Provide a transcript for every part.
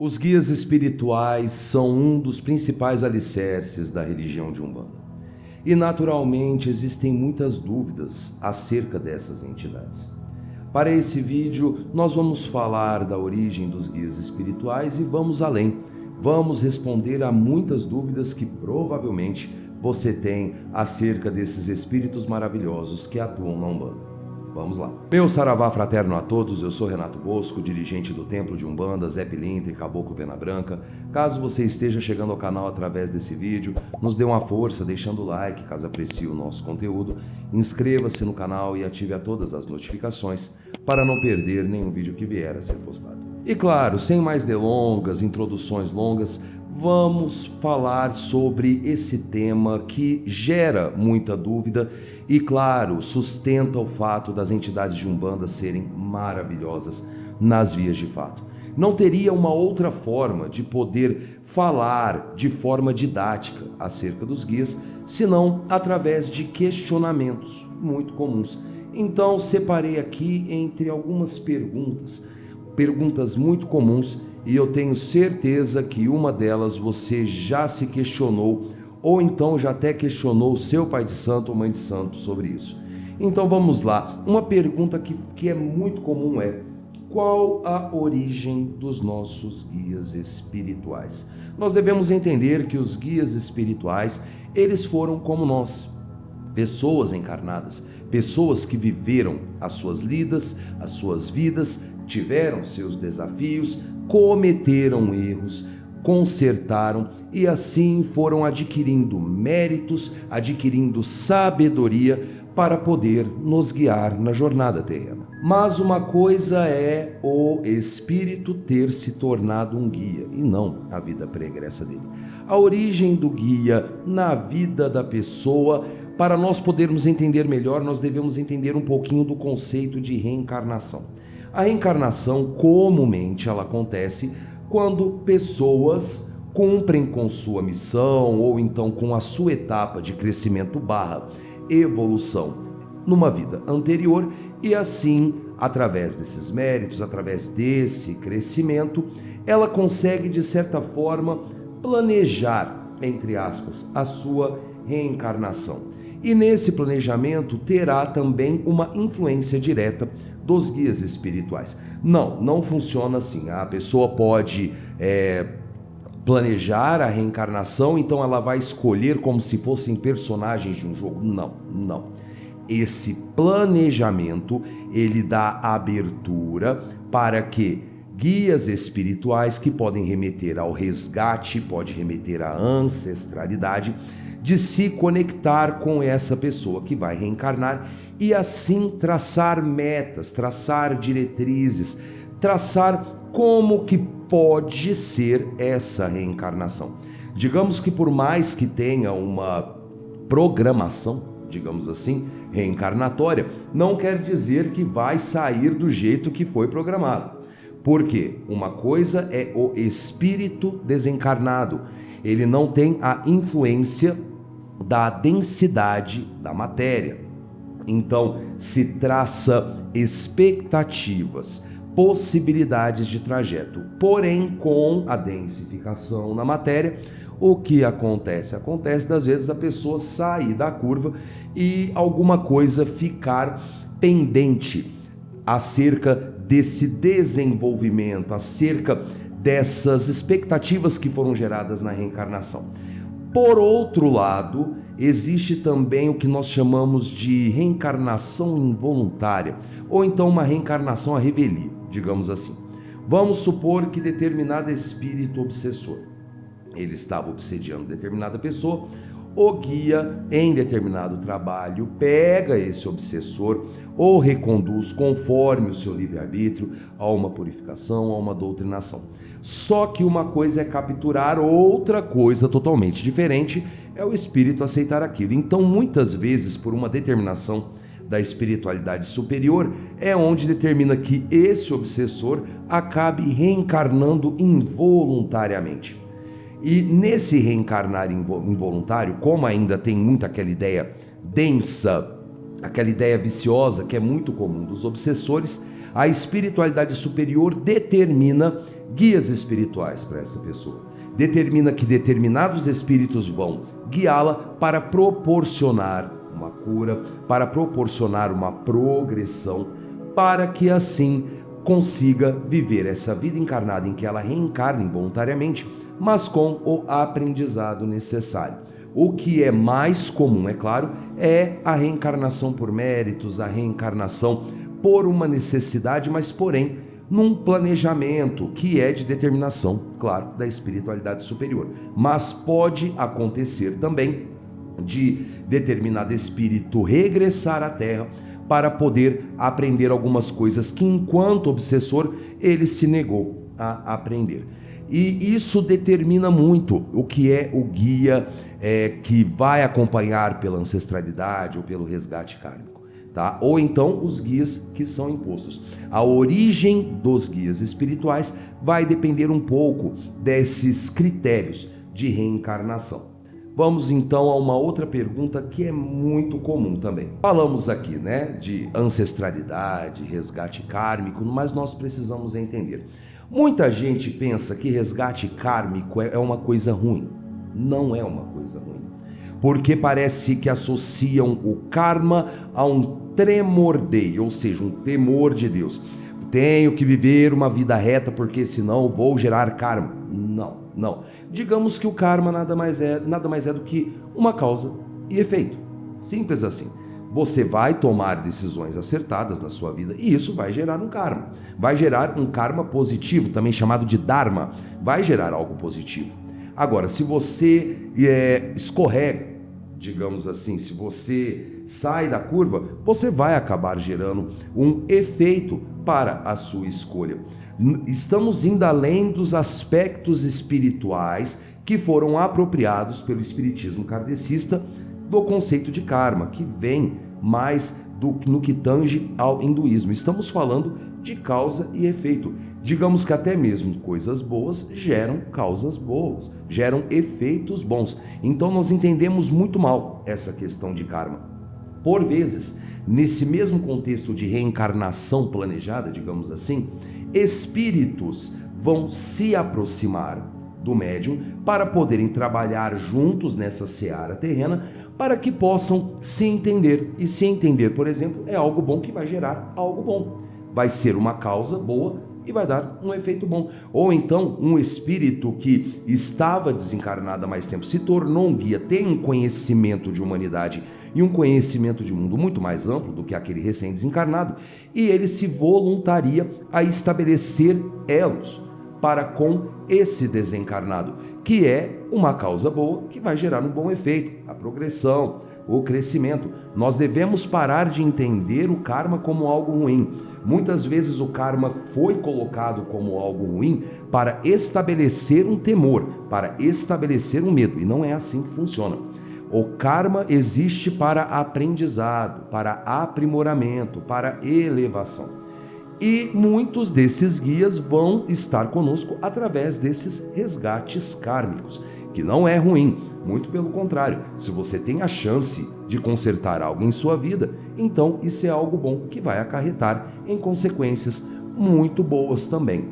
Os guias espirituais são um dos principais alicerces da religião de Umbanda. E naturalmente existem muitas dúvidas acerca dessas entidades. Para esse vídeo, nós vamos falar da origem dos guias espirituais e vamos além. Vamos responder a muitas dúvidas que provavelmente você tem acerca desses espíritos maravilhosos que atuam na Umbanda. Vamos lá. Meu saravá fraterno a todos, eu sou Renato Bosco, dirigente do Templo de Umbanda, Zé Pilintra e Caboclo Pena Branca. Caso você esteja chegando ao canal através desse vídeo, nos dê uma força deixando o like, caso aprecie o nosso conteúdo. Inscreva-se no canal e ative a todas as notificações para não perder nenhum vídeo que vier a ser postado. E claro, sem mais delongas, introduções longas, vamos falar sobre esse tema que gera muita dúvida e, claro, sustenta o fato das entidades de Umbanda serem maravilhosas nas vias de fato. Não teria uma outra forma de poder falar de forma didática acerca dos guias, senão através de questionamentos muito comuns. Então, separei aqui entre algumas perguntas muito comuns, e eu tenho certeza que uma delas você já se questionou, ou então já até questionou o seu pai de santo ou mãe de santo sobre isso. Então vamos lá. Uma pergunta que é muito comum é: qual a origem dos nossos guias espirituais? Nós devemos entender que os guias espirituais, eles foram como nós, pessoas encarnadas, pessoas que viveram as suas lidas, as suas vidas, tiveram seus desafios, cometeram erros, consertaram e assim foram adquirindo méritos, adquirindo sabedoria para poder nos guiar na jornada terrena. Mas uma coisa é o espírito ter se tornado um guia e não a vida pregressa dele. A origem do guia na vida da pessoa, para nós podermos entender melhor, nós devemos entender um pouquinho do conceito de reencarnação. A reencarnação, comumente, ela acontece quando pessoas cumprem com sua missão ou então com a sua etapa de crescimento / evolução numa vida anterior e assim, através desses méritos, através desse crescimento, ela consegue, de certa forma, planejar, entre aspas, a sua reencarnação. E nesse planejamento terá também uma influência direta dos guias espirituais. Não funciona assim. A pessoa pode planejar a reencarnação, então ela vai escolher como se fossem personagens de um jogo. Não. Esse planejamento, ele dá abertura para que guias espirituais, que podem remeter ao resgate, pode remeter à ancestralidade, de se conectar com essa pessoa que vai reencarnar e assim traçar metas, traçar diretrizes, traçar como que pode ser essa reencarnação. Digamos que por mais que tenha uma programação, digamos assim, reencarnatória, não quer dizer que vai sair do jeito que foi programado. Porque uma coisa é o espírito desencarnado, ele não tem a influência da densidade da matéria. Então, se traça expectativas, possibilidades de trajeto. Porém, com a densificação na matéria, o que acontece? Acontece das vezes a pessoa sair da curva e alguma coisa ficar pendente acerca desse desenvolvimento, acerca dessas expectativas que foram geradas na reencarnação. Por outro lado, existe também o que nós chamamos de reencarnação involuntária, ou então uma reencarnação à revelia, digamos assim. Vamos supor que determinado espírito obsessor, ele estava obsediando determinada pessoa, o guia, em determinado trabalho, pega esse obsessor ou reconduz conforme o seu livre-arbítrio a uma purificação, a uma doutrinação. Só que uma coisa é capturar, outra coisa totalmente diferente é o espírito aceitar aquilo. Então, muitas vezes, por uma determinação da espiritualidade superior, é onde determina que esse obsessor acabe reencarnando involuntariamente. E nesse reencarnar involuntário, como ainda tem muito aquela ideia densa, aquela ideia viciosa que é muito comum dos obsessores, a espiritualidade superior determina guias espirituais para essa pessoa. Determina que determinados espíritos vão guiá-la para proporcionar uma cura, para proporcionar uma progressão, para que assim consiga viver essa vida encarnada em que ela reencarna involuntariamente, mas com o aprendizado necessário. O que é mais comum, é claro, é a reencarnação por méritos, a reencarnação por uma necessidade, mas porém num planejamento que é de determinação, claro, da espiritualidade superior. Mas pode acontecer também de determinado espírito regressar à Terra para poder aprender algumas coisas que, enquanto obsessor, ele se negou a aprender. E isso determina muito o que é o guia que vai acompanhar pela ancestralidade ou pelo resgate kármico. Tá? Ou então os guias que são impostos. A origem dos guias espirituais vai depender um pouco desses critérios de reencarnação. Vamos então a uma outra pergunta que é muito comum também. Falamos aqui, de ancestralidade, resgate kármico, mas nós precisamos entender. Muita gente pensa que resgate kármico é uma coisa ruim. Não é uma coisa ruim. Porque parece que associam o karma a um tremor dei, ou seja, um temor de Deus. Tenho que viver uma vida reta porque senão vou gerar karma. Não. Digamos que o karma nada mais é do que uma causa e efeito. Simples assim. Você vai tomar decisões acertadas na sua vida e isso vai gerar um karma. Vai gerar um karma positivo, também chamado de dharma. Vai gerar algo positivo. Agora, se você escorrega, digamos assim, se você sai da curva, você vai acabar gerando um efeito para a sua escolha. Estamos indo além dos aspectos espirituais que foram apropriados pelo espiritismo kardecista do conceito de karma, que vem mais no que tange ao hinduísmo. Estamos falando de causa e efeito. Digamos que até mesmo coisas boas geram causas boas, geram efeitos bons. Então nós entendemos muito mal essa questão de karma. Por vezes, nesse mesmo contexto de reencarnação planejada, digamos assim, espíritos vão se aproximar do médium para poderem trabalhar juntos nessa seara terrena para que possam se entender. E se entender, por exemplo, é algo bom que vai gerar algo bom. Vai ser uma causa boa e vai dar um efeito bom. Ou então, um espírito que estava desencarnado há mais tempo se tornou um guia, tem um conhecimento de humanidade e um conhecimento de mundo muito mais amplo do que aquele recém-desencarnado, e ele se voluntaria a estabelecer elos para com esse desencarnado, que é uma causa boa que vai gerar um bom efeito, a progressão, o crescimento. Nós devemos parar de entender o karma como algo ruim. Muitas vezes o karma foi colocado como algo ruim para estabelecer um temor, para estabelecer um medo, e não é assim que funciona. O karma existe para aprendizado, para aprimoramento, para elevação. E muitos desses guias vão estar conosco através desses resgates kármicos, que não é ruim, muito pelo contrário. Se você tem a chance de consertar algo em sua vida, então isso é algo bom que vai acarretar em consequências muito boas também.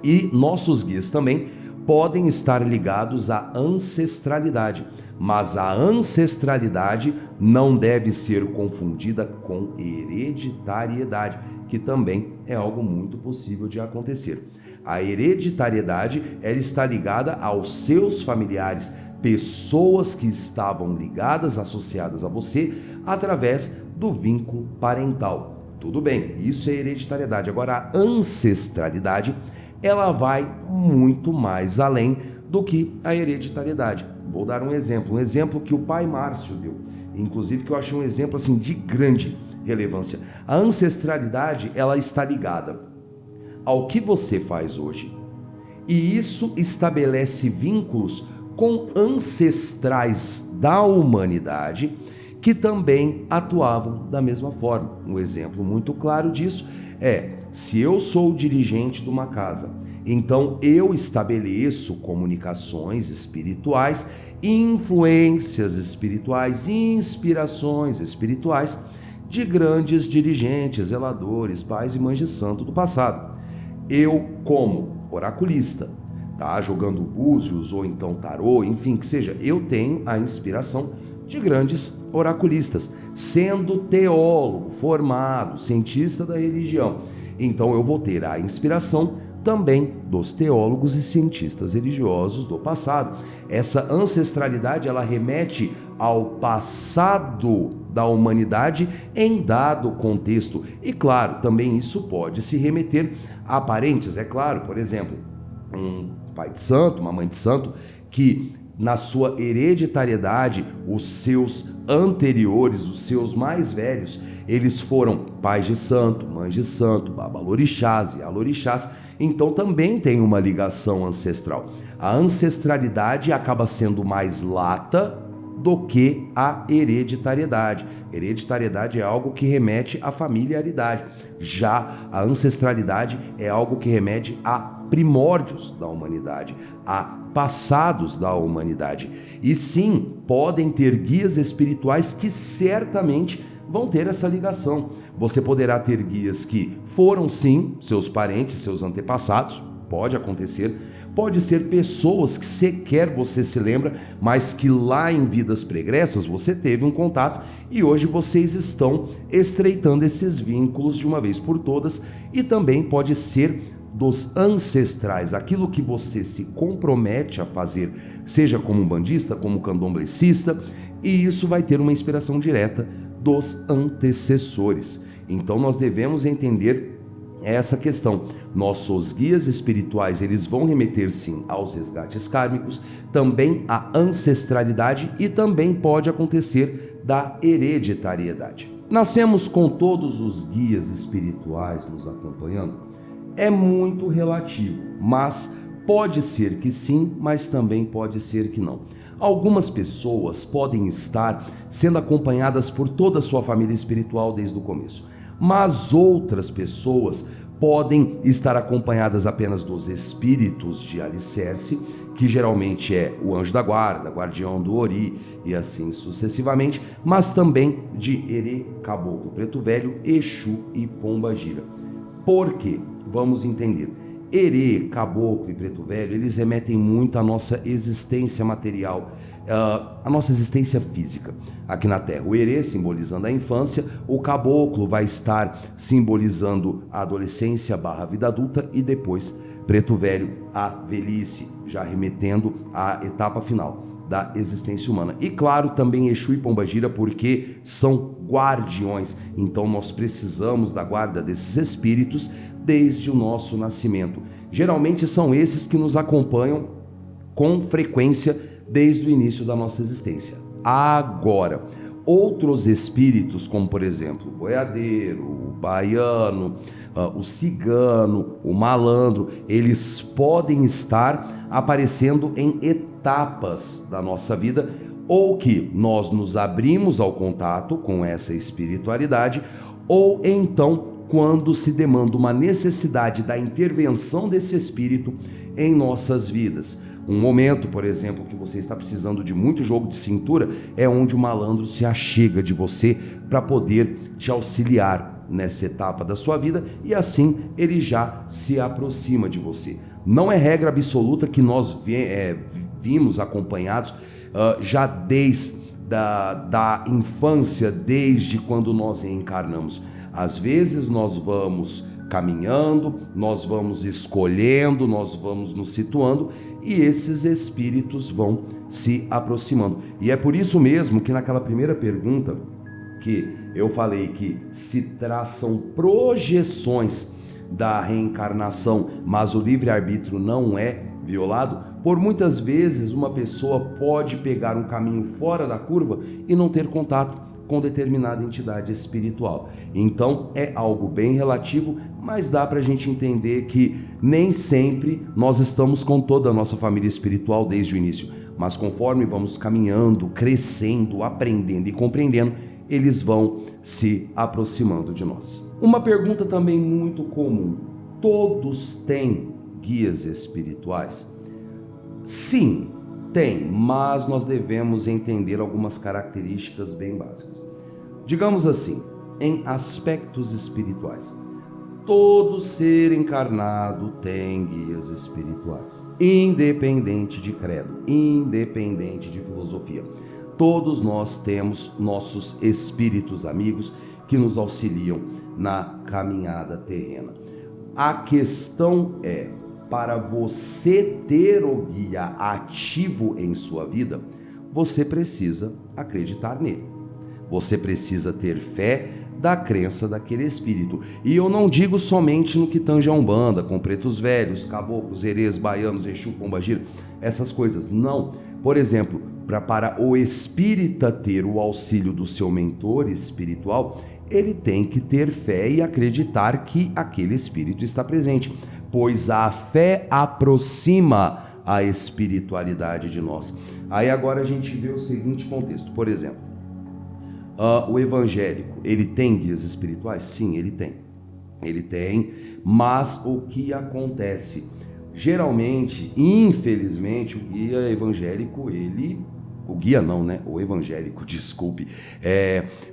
E nossos guias também podem estar ligados à ancestralidade, mas a ancestralidade não deve ser confundida com hereditariedade, que também é algo muito possível de acontecer. A hereditariedade, ela está ligada aos seus familiares, pessoas que estavam ligadas, associadas a você, através do vínculo parental. Tudo bem, isso é hereditariedade. Agora, a ancestralidade, ela vai muito mais além do que a hereditariedade. Vou dar um exemplo que o pai Márcio deu, inclusive que eu achei um exemplo assim de grande relevância. A ancestralidade, ela está ligada ao que você faz hoje, e isso estabelece vínculos com ancestrais da humanidade que também atuavam da mesma forma. Um exemplo muito claro disso é: se eu sou dirigente de uma casa, então eu estabeleço comunicações espirituais, influências espirituais, inspirações espirituais de grandes dirigentes, zeladores, pais e mães de santo do passado. Eu, como oraculista, tá? Jogando búzios ou então tarô, enfim, que seja. Eu tenho a inspiração de grandes oraculistas, sendo teólogo, formado, cientista da religião. Então eu vou ter a inspiração também dos teólogos e cientistas religiosos do passado. Essa ancestralidade, ela remete ao passado da humanidade em dado contexto. E claro, também isso pode se remeter a parentes, é claro, por exemplo, um pai de santo, uma mãe de santo, que na sua hereditariedade, os seus anteriores, os seus mais velhos, eles foram pais de santo, mães de santo, babalorixás e alorixás, então também tem uma ligação ancestral. A ancestralidade acaba sendo mais lata do que a hereditariedade. Hereditariedade é algo que remete à familiaridade. Já a ancestralidade é algo que remete a primórdios da humanidade, a passados da humanidade. E sim, podem ter guias espirituais que certamente vão ter essa ligação. Você poderá ter guias que foram sim seus parentes, seus antepassados, pode acontecer. Pode ser pessoas que sequer você se lembra, mas que lá em vidas pregressas você teve um contato e hoje vocês estão estreitando esses vínculos de uma vez por todas. E também pode ser dos ancestrais, aquilo que você se compromete a fazer, seja como umbandista, como candomblessista, e isso vai ter uma inspiração direta dos antecessores. Então nós devemos entender essa questão. Nossos guias espirituais, eles vão remeter sim aos resgates kármicos, também à ancestralidade e também pode acontecer da hereditariedade. Nascemos com todos os guias espirituais nos acompanhando? É muito relativo, mas pode ser que sim, mas também pode ser que não. Algumas pessoas podem estar sendo acompanhadas por toda a sua família espiritual desde o começo, mas outras pessoas podem estar acompanhadas apenas dos espíritos de alicerce, que geralmente é o anjo da guarda, guardião do Ori e assim sucessivamente, mas também de Herê, Caboclo Preto Velho, Exu e Pombagira. Por quê? Vamos entender. Herê, Caboclo e Preto Velho, eles remetem muito à nossa existência material, a nossa existência física aqui na Terra. O Herê simbolizando a infância, o Caboclo vai estar simbolizando a adolescência / vida adulta e depois Preto Velho a velhice, já remetendo à etapa final da existência humana. E claro, também Exu e Pombagira, porque são guardiões, então nós precisamos da guarda desses espíritos desde o nosso nascimento. Geralmente são esses que nos acompanham com frequência desde o início da nossa existência. Agora, outros espíritos, como por exemplo o boiadeiro, o baiano, o cigano, o malandro, eles podem estar aparecendo em etapas da nossa vida, ou que nós nos abrimos ao contato com essa espiritualidade, ou então quando se demanda uma necessidade da intervenção desse espírito em nossas vidas. Um momento, por exemplo, que você está precisando de muito jogo de cintura, é onde o malandro se achega de você para poder te auxiliar nessa etapa da sua vida e assim ele já se aproxima de você. Não é regra absoluta que nós vimos acompanhados já desde da infância, desde quando nós reencarnamos. Às vezes nós vamos caminhando, nós vamos escolhendo, nós vamos nos situando e esses espíritos vão se aproximando. E é por isso mesmo que naquela primeira pergunta que eu falei que se traçam projeções da reencarnação, mas o livre-arbítrio não é violado, por muitas vezes uma pessoa pode pegar um caminho fora da curva e não ter contato com determinada entidade espiritual. Então é algo bem relativo, mas dá para a gente entender que nem sempre nós estamos com toda a nossa família espiritual desde o início, mas conforme vamos caminhando, crescendo, aprendendo e compreendendo, eles vão se aproximando de nós. Uma pergunta também muito comum: todos têm guias espirituais? Sim, tem, mas nós devemos entender algumas características bem básicas. Digamos assim, em aspectos espirituais, todo ser encarnado tem guias espirituais, independente de credo, independente de filosofia. Todos nós temos nossos espíritos amigos que nos auxiliam na caminhada terrena. A questão é, para você ter o guia ativo em sua vida, você precisa acreditar nele. Você precisa ter fé da crença daquele espírito. E eu não digo somente no que tange a Umbanda, com pretos velhos, caboclos, herês, baianos, Exu, pombagira, essas coisas. Não. Por exemplo, para o espírita ter o auxílio do seu mentor espiritual, ele tem que ter fé e acreditar que aquele espírito está presente, pois a fé aproxima a espiritualidade de nós. Aí agora a gente vê o seguinte contexto, por exemplo, o evangélico, ele tem guias espirituais? Sim, ele tem. Ele tem, mas o que acontece? Geralmente, infelizmente, o guia evangélico, o evangélico, desculpe.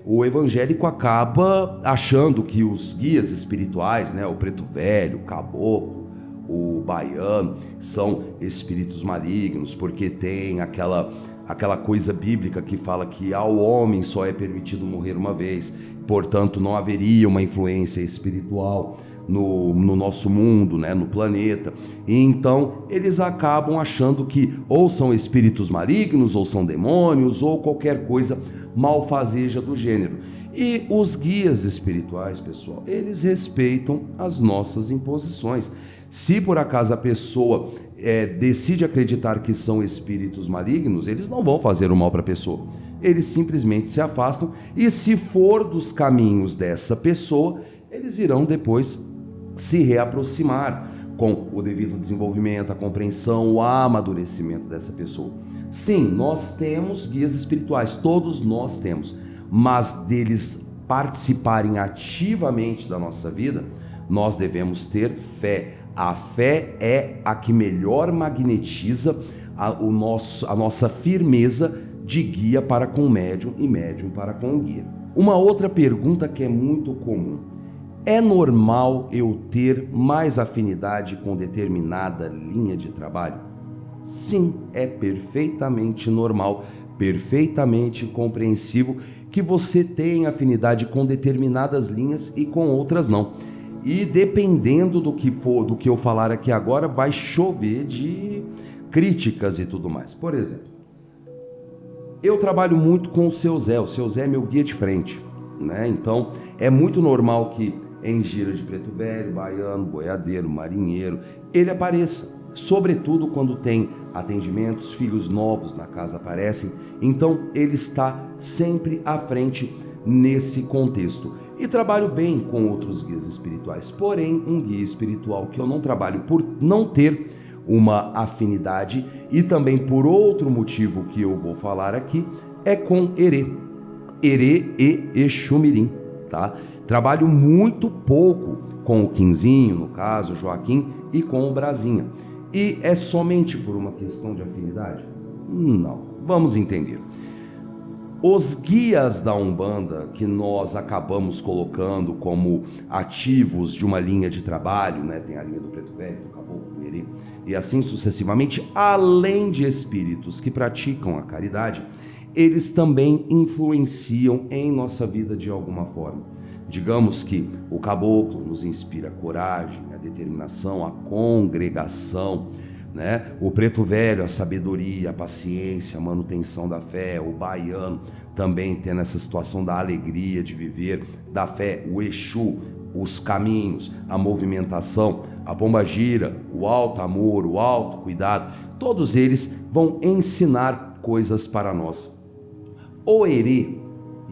O evangélico acaba achando que os guias espirituais, né, o preto velho, o caboclo, o baiano, são espíritos malignos, porque tem aquela coisa bíblica que fala que ao homem só é permitido morrer uma vez, portanto não haveria uma influência espiritual no nosso mundo, né, no planeta. E então eles acabam achando que ou são espíritos malignos, ou são demônios, ou qualquer coisa malfazeja do gênero. E os guias espirituais, pessoal, eles respeitam as nossas imposições. Se por acaso a pessoa decide acreditar que são espíritos malignos, eles não vão fazer o mal para a pessoa. Eles simplesmente se afastam, e se for dos caminhos dessa pessoa, eles irão depois se reaproximar com o devido desenvolvimento, a compreensão, o amadurecimento dessa pessoa. Sim, nós temos guias espirituais, todos nós temos, mas deles participarem ativamente da nossa vida, nós devemos ter fé. A fé é a que melhor magnetiza a nossa firmeza de guia para com o médium e médium para com o guia. Uma outra pergunta que é muito comum: é normal eu ter mais afinidade com determinada linha de trabalho? Sim, é perfeitamente normal, perfeitamente compreensível que você tenha afinidade com determinadas linhas e com outras não. E dependendo do que eu falar aqui agora, vai chover de críticas e tudo mais. Por exemplo, eu trabalho muito com o seu Zé é meu guia de frente, né? Então é muito normal que em gira de preto velho, baiano, boiadeiro, marinheiro, ele apareça, sobretudo quando tem atendimentos, filhos novos na casa aparecem, então ele está sempre à frente nesse contexto. E trabalho bem com outros guias espirituais, porém um guia espiritual que eu não trabalho por não ter uma afinidade e também por outro motivo que eu vou falar aqui, é com Herê e Exu Mirim, tá? Trabalho muito pouco com o Quinzinho, no caso, o Joaquim, e com o Brasinha. E é somente por uma questão de afinidade? Não. Vamos entender. Os guias da Umbanda que nós acabamos colocando como ativos de uma linha de trabalho, né? Tem a linha do Preto Velho, do Caboclo, do Herê, e assim sucessivamente, além de espíritos que praticam a caridade, eles também influenciam em nossa vida de alguma forma. Digamos que o caboclo nos inspira a coragem, a determinação, a congregação, né? O preto velho, a sabedoria, a paciência, a manutenção da fé. O baiano também tendo essa situação da alegria de viver, da fé. O Exu, os caminhos, a movimentação. A pombagira, o alto amor, o alto cuidado. Todos eles vão ensinar coisas para nós. O Herê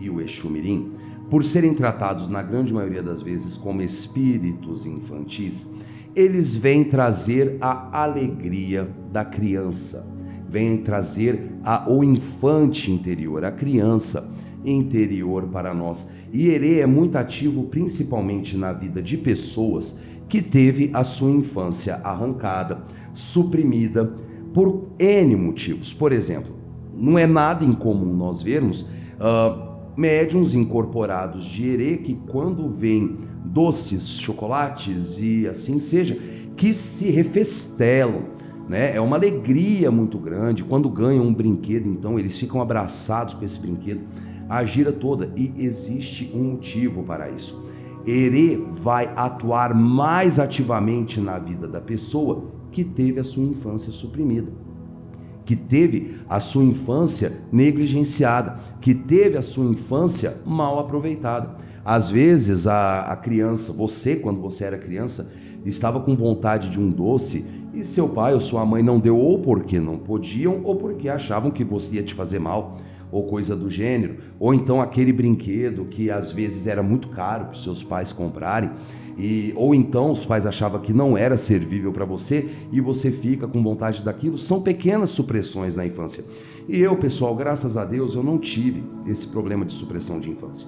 e o Exu Mirim, por serem tratados na grande maioria das vezes como espíritos infantis, eles vêm trazer a alegria da criança, vêm trazer o infante interior, a criança interior para nós. E Herê é muito ativo principalmente na vida de pessoas que teve a sua infância arrancada, suprimida por N motivos. Por exemplo, não é nada incomum nós vermos médiuns incorporados de Herê que quando vêm doces, chocolates e assim seja, que se refestelam, né? É uma alegria muito grande. Quando ganham um brinquedo, então eles ficam abraçados com esse brinquedo, a gira toda, e existe um motivo para isso. Herê vai atuar mais ativamente na vida da pessoa que teve a sua infância suprimida, que teve a sua infância negligenciada, que teve a sua infância mal aproveitada. Às vezes a criança, você quando você era criança, estava com vontade de um doce e seu pai ou sua mãe não deu, ou porque não podiam, ou porque achavam que você ia te fazer mal, ou coisa do gênero, ou então aquele brinquedo que às vezes era muito caro para os seus pais comprarem, ou então os pais achavam que não era servível para você e você fica com vontade daquilo. São pequenas supressões na infância. E eu, pessoal, graças a Deus, eu não tive esse problema de supressão de infância.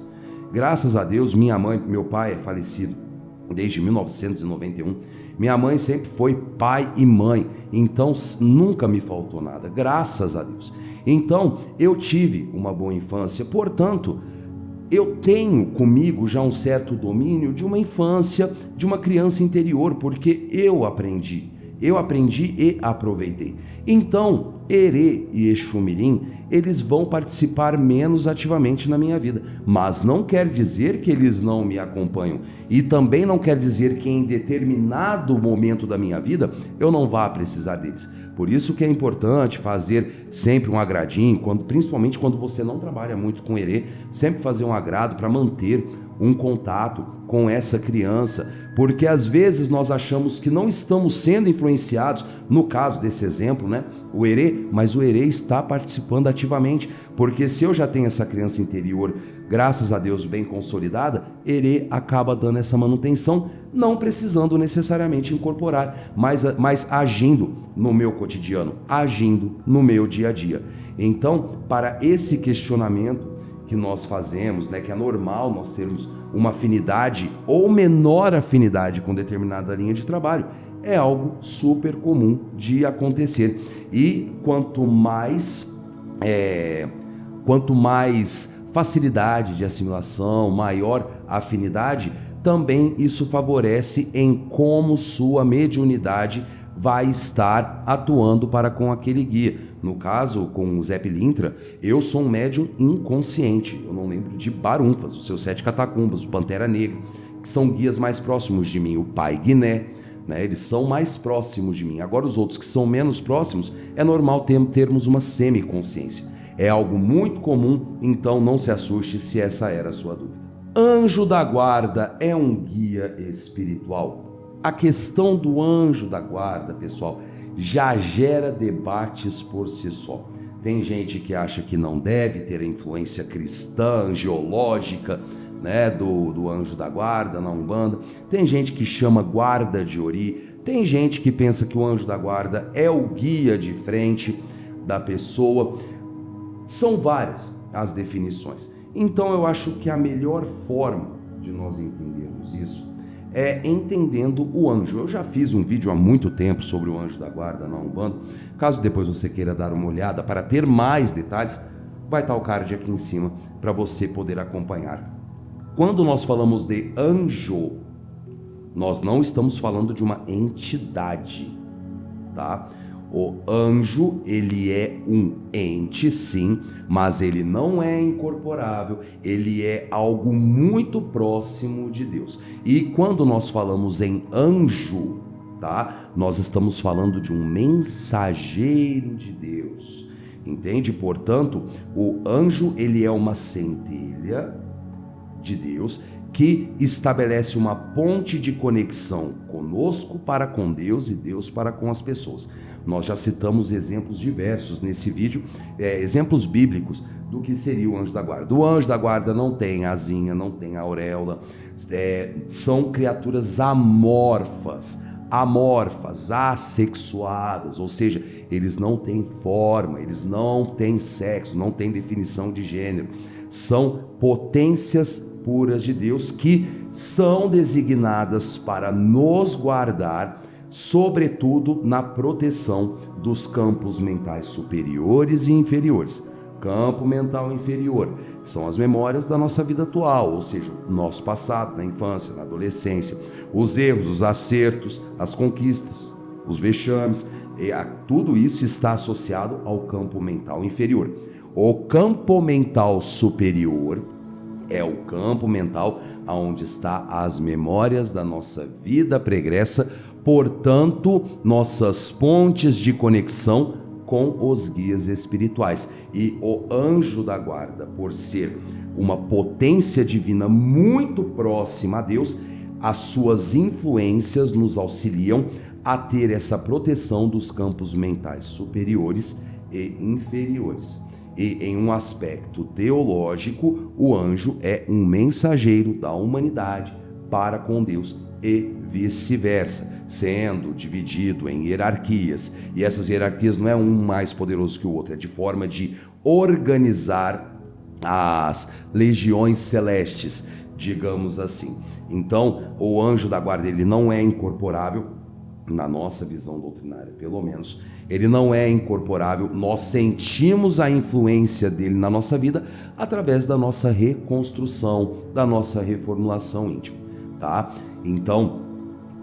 Graças a Deus, minha mãe, meu pai é falecido desde 1991. Minha mãe sempre foi pai e mãe, então nunca me faltou nada, graças a Deus. Então, eu tive uma boa infância, portanto, eu tenho comigo já um certo domínio de uma infância, de uma criança interior, porque eu aprendi e aproveitei. Então, Herê e Exu Mirim, eles vão participar menos ativamente na minha vida, mas não quer dizer que eles não me acompanham, e também não quer dizer que em determinado momento da minha vida eu não vá precisar deles. Por isso que é importante fazer sempre um agradinho, principalmente quando você não trabalha muito com Herê, sempre fazer um agrado para manter um contato com essa criança, porque às vezes nós achamos que não estamos sendo influenciados, no caso desse exemplo, né, o Herê, mas o Herê está participando ativamente, porque se eu já tenho essa criança interior, graças a Deus, bem consolidada, Herê acaba dando essa manutenção, não precisando necessariamente incorporar, mas agindo no meu cotidiano, agindo no meu dia a dia. Então, para esse questionamento que nós fazemos, né, que é normal nós termos uma afinidade ou menor afinidade com determinada linha de trabalho, é algo super comum de acontecer. E quanto mais facilidade de assimilação, maior afinidade, também isso favorece em como sua mediunidade vai estar atuando para com aquele guia. No caso, com o Zé Pilintra, eu sou um médium inconsciente. Eu não lembro de Barunfas, os seus 7 catacumbas, o Pantera Negra, que são guias mais próximos de mim, o Pai Guiné, né? Eles são mais próximos de mim. Agora, os outros que são menos próximos, é normal termos uma semiconsciência. É algo muito comum, então não se assuste se essa era a sua dúvida. Anjo da guarda é um guia espiritual? A questão do anjo da guarda, pessoal, já gera debates por si só. Tem gente que acha que não deve ter a influência cristã, angiológica, né, do anjo da guarda na Umbanda. Tem gente que chama guarda de Ori. Tem gente que pensa que o anjo da guarda é o guia de frente da pessoa. São várias as definições. Então eu acho que a melhor forma de nós entendermos isso é entendendo o anjo. Eu já fiz um vídeo há muito tempo sobre o anjo da guarda na Umbanda. Caso depois você queira dar uma olhada para ter mais detalhes, vai estar o card aqui em cima para você poder acompanhar. Quando nós falamos de anjo, nós não estamos falando de uma entidade, tá? O anjo, ele é um ente, sim, mas ele não é incorporável, ele é algo muito próximo de Deus. E quando nós falamos em anjo, tá? Nós estamos falando de um mensageiro de Deus, entende? Portanto, o anjo, ele é uma centelha de Deus que estabelece uma ponte de conexão conosco para com Deus e Deus para com as pessoas. Nós já citamos exemplos diversos nesse vídeo, exemplos bíblicos do que seria o anjo da guarda. O anjo da guarda não tem asinha, não tem auréola, são criaturas amorfas, assexuadas, ou seja, eles não têm forma, eles não têm sexo, não têm definição de gênero. São potências puras de Deus que são designadas para nos guardar, sobretudo na proteção dos campos mentais superiores e inferiores. Campo mental inferior são as memórias da nossa vida atual, ou seja, o nosso passado, na infância, na adolescência, os erros, os acertos, as conquistas, os vexames, tudo isso está associado ao campo mental inferior. O campo mental superior é o campo mental onde está as memórias da nossa vida pregressa, portanto, nossas pontes de conexão com os guias espirituais. E o anjo da guarda, por ser uma potência divina muito próxima a Deus, as suas influências nos auxiliam a ter essa proteção dos campos mentais superiores e inferiores. E em um aspecto teológico, o anjo é um mensageiro da humanidade para com Deus e vice-versa, sendo dividido em hierarquias. E essas hierarquias não é um mais poderoso que o outro, é de forma de organizar as legiões celestes, digamos assim. Então, o anjo da guarda, ele não é incorporável, na nossa visão doutrinária, pelo menos, ele não é incorporável. Nós sentimos a influência dele na nossa vida através da nossa reconstrução, da nossa reformulação íntima, tá? Então,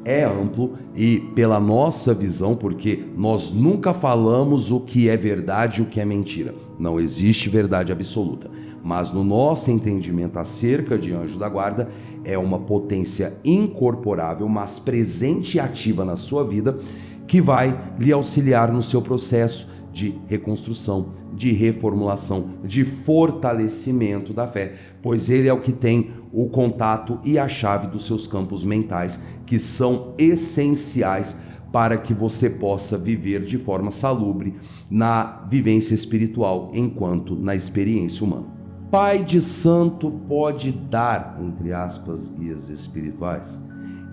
é amplo e pela nossa visão, porque nós nunca falamos o que é verdade e o que é mentira. Não existe verdade absoluta. Mas no nosso entendimento acerca de anjo da guarda, é uma potência incorporável, mas presente e ativa na sua vida, que vai lhe auxiliar no seu processo de reconstrução, de reformulação, de fortalecimento da fé, pois ele é o que tem o contato e a chave dos seus campos mentais, que são essenciais para que você possa viver de forma salubre na vivência espiritual, enquanto na experiência humana. Pai de santo pode dar, entre aspas, guias espirituais?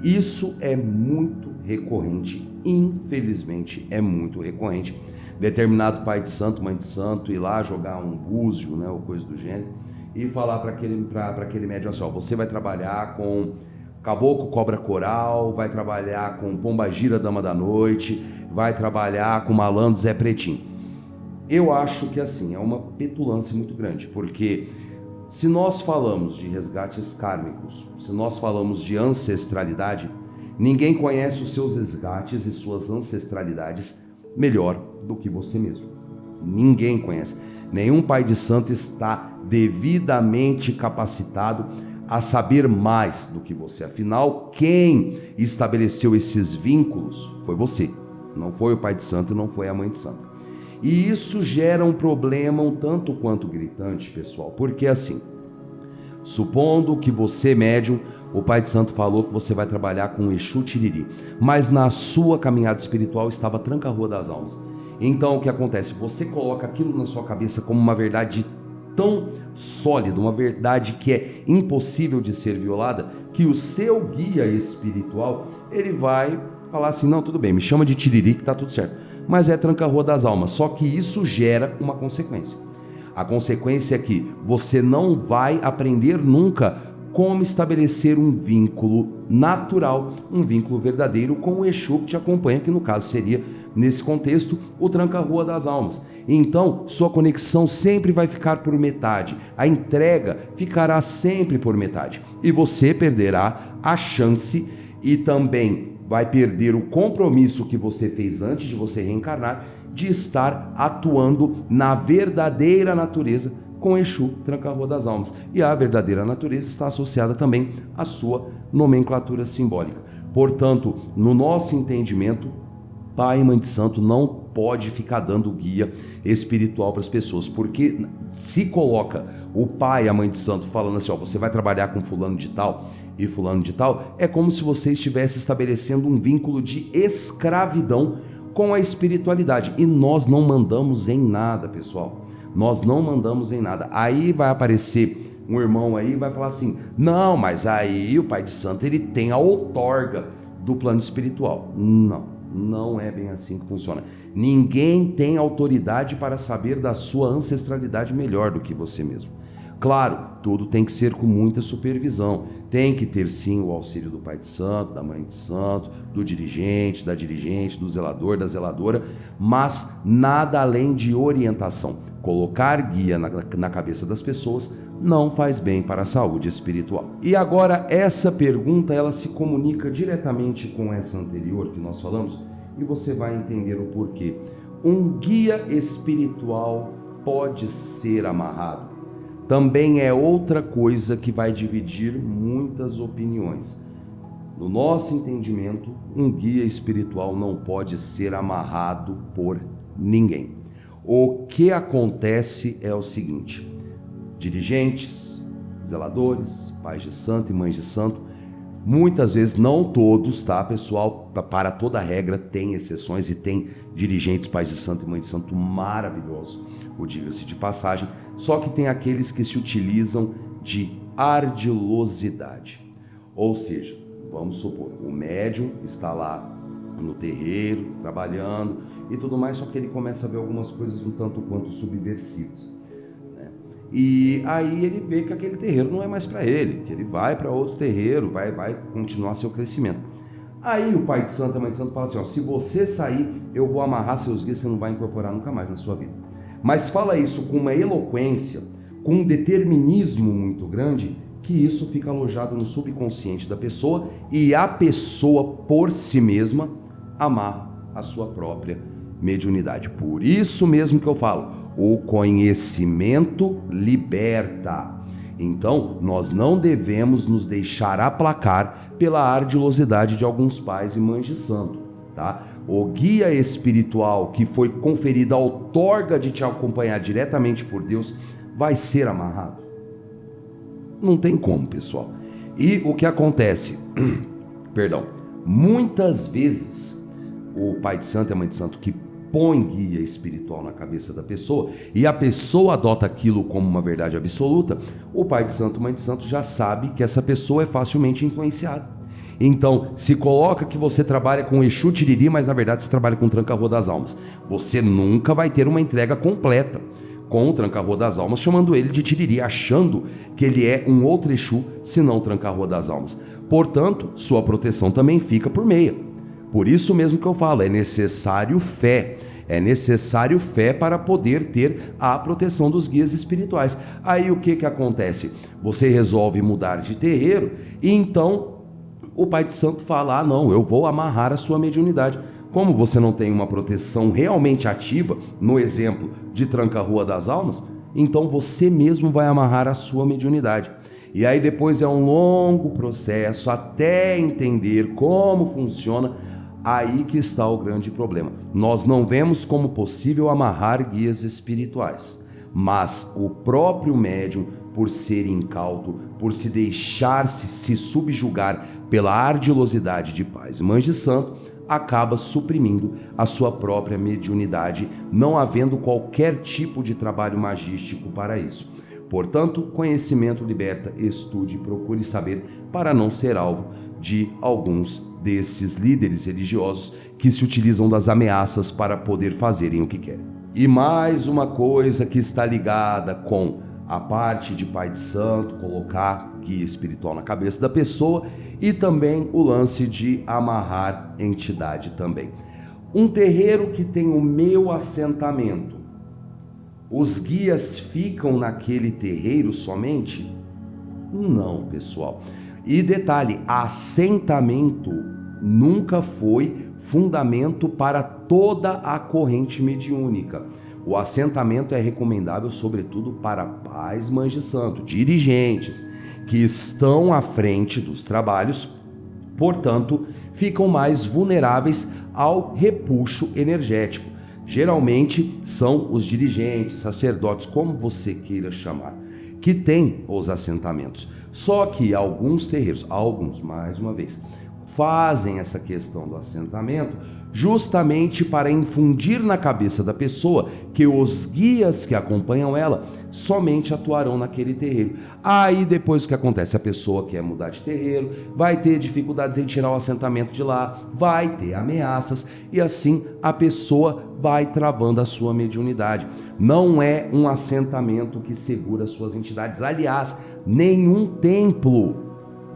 Isso é muito recorrente, infelizmente é muito recorrente. Determinado pai de santo, mãe de santo, ir lá jogar um búzio, né, ou coisa do gênero, e falar para aquele médium assim, ó, você vai trabalhar com caboclo cobra coral, vai trabalhar com pombagira dama da noite, vai trabalhar com malandro Zé Pretinho. Eu acho que assim, é uma petulância muito grande, porque se nós falamos de resgates kármicos, se nós falamos de ancestralidade, ninguém conhece os seus resgates e suas ancestralidades melhor do que você mesmo. Ninguém conhece. Nenhum pai de santo está devidamente capacitado a saber mais do que você. Afinal, quem estabeleceu esses vínculos foi você. Não foi o pai de santo, não foi a mãe de santo. E isso gera um problema um tanto quanto gritante, pessoal, porque assim, supondo que você, médium, o pai de santo falou que você vai trabalhar com Exu Tiriri, mas na sua caminhada espiritual estava Tranca-Rua das Almas. Então o que acontece? Você coloca aquilo na sua cabeça como uma verdade tão sólida, uma verdade que é impossível de ser violada, que o seu guia espiritual, ele vai falar assim, não, tudo bem, me chama de Tiriri que tá tudo certo. Mas é Tranca-Rua das Almas, só que isso gera uma consequência. A consequência é que você não vai aprender nunca como estabelecer um vínculo natural, um vínculo verdadeiro com o Exu que te acompanha, que no caso seria, nesse contexto, o Tranca-Rua das Almas. Então, sua conexão sempre vai ficar por metade, a entrega ficará sempre por metade, e você perderá a chance e também vai perder o compromisso que você fez antes de você reencarnar de estar atuando na verdadeira natureza com Exu, Tranca-Rua das Almas. E a verdadeira natureza está associada também à sua nomenclatura simbólica. Portanto, no nosso entendimento, pai e mãe de santo não pode ficar dando guia espiritual para as pessoas, porque se coloca o pai e a mãe de santo falando assim, ó, você vai trabalhar com fulano de tal e fulano de tal, é como se você estivesse estabelecendo um vínculo de escravidão com a espiritualidade. E nós não mandamos em nada, pessoal. Nós não mandamos em nada. Aí vai aparecer um irmão aí e vai falar assim, não, mas aí o pai de santo ele tem a outorga do plano espiritual. Não é bem assim que funciona. Ninguém tem autoridade para saber da sua ancestralidade melhor do que você mesmo. Claro, tudo tem que ser com muita supervisão. Tem que ter sim o auxílio do pai de santo, da mãe de santo, do dirigente, da dirigente, do zelador, da zeladora, mas nada além de orientação. Colocar guia na cabeça das pessoas não faz bem para a saúde espiritual. E agora essa pergunta ela se comunica diretamente com essa anterior que nós falamos e você vai entender o porquê. Um guia espiritual pode ser amarrado. Também é outra coisa que vai dividir muitas opiniões. No nosso entendimento, um guia espiritual não pode ser amarrado por ninguém. O que acontece é o seguinte: dirigentes, zeladores, pais de santo e mães de santo, muitas vezes, não todos, tá, pessoal? Para toda regra tem exceções e tem dirigentes, pais de santo e mães de santo maravilhosos, o diga-se de passagem, só que tem aqueles que se utilizam de ardilosidade. Ou seja, vamos supor, o médium está lá no terreiro, trabalhando e tudo mais, só que ele começa a ver algumas coisas um tanto quanto subversivas, né? E aí ele vê que aquele terreiro não é mais para ele, que ele vai para outro terreiro, vai continuar seu crescimento. Aí o pai de santo, a mãe de santo fala assim, ó, se você sair, eu vou amarrar seus guias, você não vai incorporar nunca mais na sua vida. Mas fala isso com uma eloquência, com um determinismo muito grande, que isso fica alojado no subconsciente da pessoa e a pessoa por si mesma amarra a sua própria mediunidade. Por isso mesmo que eu falo, o conhecimento liberta. Então, nós não devemos nos deixar aplacar pela ardilosidade de alguns pais e mães de santo, tá? O guia espiritual que foi conferido a outorga de te acompanhar diretamente por Deus vai ser amarrado? Não tem como, pessoal. E o que acontece? Perdão. Muitas vezes, o pai de santo e a mãe de santo que põe guia espiritual na cabeça da pessoa e a pessoa adota aquilo como uma verdade absoluta, o pai de santo e a mãe de santo já sabe que essa pessoa é facilmente influenciada. Então, se coloca que você trabalha com Exu Tiriri, mas na verdade você trabalha com Tranca-Rua das Almas. Você nunca vai ter uma entrega completa com o Tranca-Rua das Almas, chamando ele de Tiriri, achando que ele é um outro Exu, senão Tranca-Rua das Almas. Portanto, sua proteção também fica por meia. Por isso mesmo que eu falo, é necessário fé. É necessário fé para poder ter a proteção dos guias espirituais. Aí o que acontece? Você resolve mudar de terreiro e então o pai de santo fala, não, eu vou amarrar a sua mediunidade. Como você não tem uma proteção realmente ativa, no exemplo de Tranca-Rua das Almas, então você mesmo vai amarrar a sua mediunidade. E aí depois é um longo processo até entender como funciona. Aí que está o grande problema. Nós não vemos como possível amarrar guias espirituais, mas o próprio médium, por ser incauto, por se deixar-se subjugar pela ardilosidade de pais e mães de santo, acaba suprimindo a sua própria mediunidade, não havendo qualquer tipo de trabalho magístico para isso. Portanto, conhecimento liberta, estude, procure saber para não ser alvo de alguns desses líderes religiosos que se utilizam das ameaças para poder fazerem o que querem. E mais uma coisa que está ligada com a parte de pai de santo, colocar guia espiritual na cabeça da pessoa e também o lance de amarrar entidade também. Um terreiro que tem o meu assentamento, os guias ficam naquele terreiro somente? Não, pessoal. E detalhe, assentamento nunca foi fundamento para toda a corrente mediúnica. O assentamento é recomendável, sobretudo, para pais, mães de santo, dirigentes, que estão à frente dos trabalhos, portanto, ficam mais vulneráveis ao repuxo energético. Geralmente são os dirigentes, sacerdotes, como você queira chamar, que têm os assentamentos. Só que alguns terreiros, alguns, mais uma vez, fazem essa questão do assentamento justamente para infundir na cabeça da pessoa que os guias que acompanham ela somente atuarão naquele terreiro. Aí depois o que acontece? A pessoa quer mudar de terreiro, vai ter dificuldades em tirar o assentamento de lá, vai ter ameaças e assim a pessoa vai travando a sua mediunidade. Não é um assentamento que segura as suas entidades. Aliás, nenhum templo